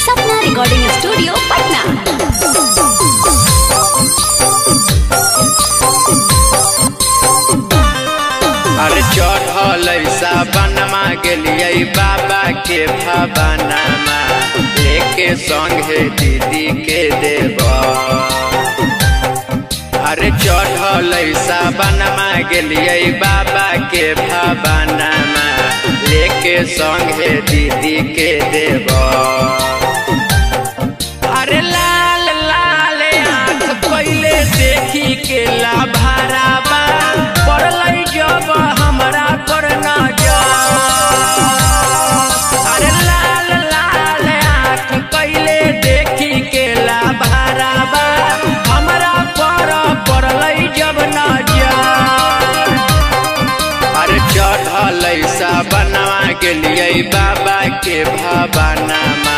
सपना recording studio Patna. अरे चढ़ल सावनमा गेलिए बाबा के भवनमा, लेके संगे दीदी के देव। अरे चढ़ल सावनमा गेलिए बाबा के भवनमा, लेके संगे दीदी के देव। अरे लाल लाल आँख पहले देखी के लाभाराबा, पड़ल जब हमरा पर नजर। अरे लाल लाल आँख पहले देखी के लाभाराबा, हमरा पर पड़ल जब नजर। अरे चढ़ल सावनमा गेलिए बाबा के भवनमा,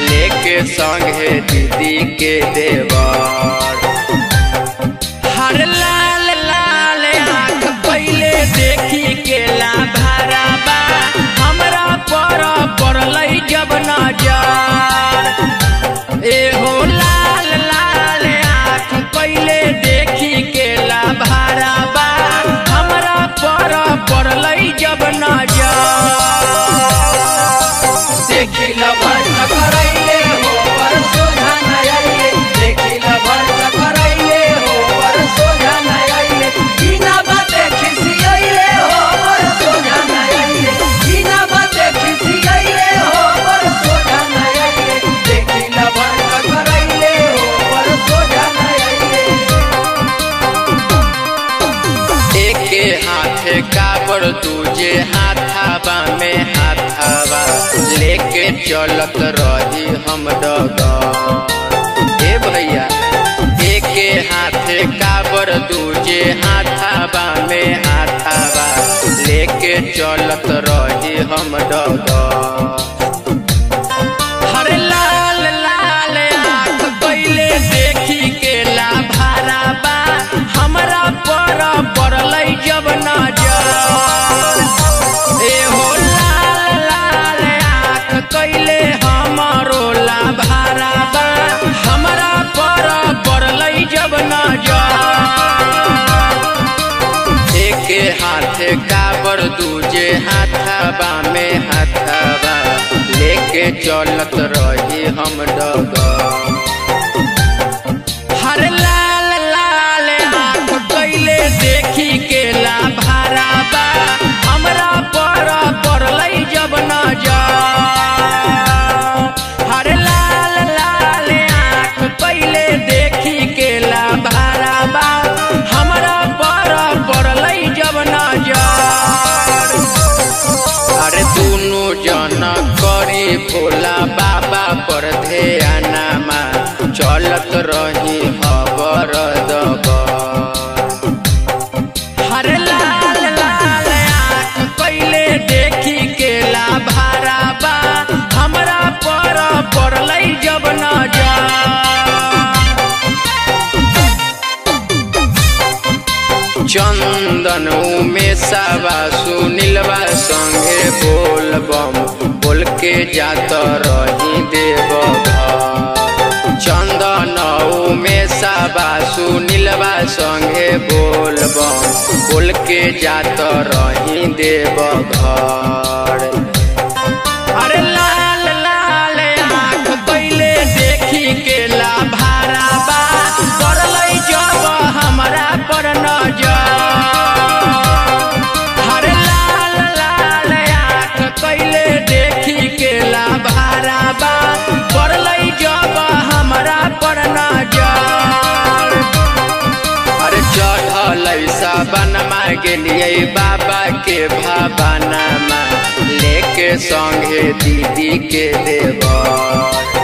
लेके संगे दीदी के देवर। हर लाल लाल आँख पहले देखी के लाभाराबा, हमरा पर पड़ल जब नजर। एहो लाल लाल आँख पहले देखी के लाभाराबा, हमरा पर पड़ल जब नजर। देखी लभर करैले हो पर सोझा न आइले, देखी लभर करैले हो पर सोझा न आइले। बिना बाते खिसियैले हो पर सोझा न आइले, बिना बाते खिसियैले हो पर सोझा न आइले। देखी लभर करैले हो पर सोझा न आइले। एके हाथे काबर दूजे हाथाबा में हाथाबा, लेके चलत रही हम डगर। ए भैया एके हाथे काबर दूजे हाथाबा में हाथाबा, लेके चलत रही हम डगर। हर लाल लाल आँख पहले देखी के लाभाराबा, हमरा पर पड़ल जब नजर। एहो लाल लाल आँख कैले हमरो लाभाराबा, हमरा पर पड़ल जब नजर। एके हाथे काबर दूजे हाथाबा में हाथाबा, लेके चलत रही हम डगर। हर लाल लाल आँख कैले देखी के लाभाराबा, हमरा पर पड़ल जब नजर। हर लाल लाल आँख कैले देखी के लाभाराबा, हमरा पर पड़ल जब नजर। अरे दुनू जना करी भोला बाबा पर ध्यानमा, चलत रही हबर दबर। हर लाल लाल आँख कैले देखी के लाभाराबा, हमरा पर पड़ल जब नजर। चंदन उमेशवा सुनीलवा संगे बोलबम, बोल के जात रही देवघर। चंदन उमेशवा सुनीलवा संगे बोलबम, बोल के जात रही देवघर। अरे लाल लाल आँख पहले देखी के लाभाराबा, पड़ल जब हमरा पर नजर। हर लाल लाल आँख पहले देखी के लाभाराबा, पड़ल जब हमरा पर नजर। अरे चढ़ल सावनमा गेलिए बाबा के भवनमा, लेके संगे दीदी के देवर।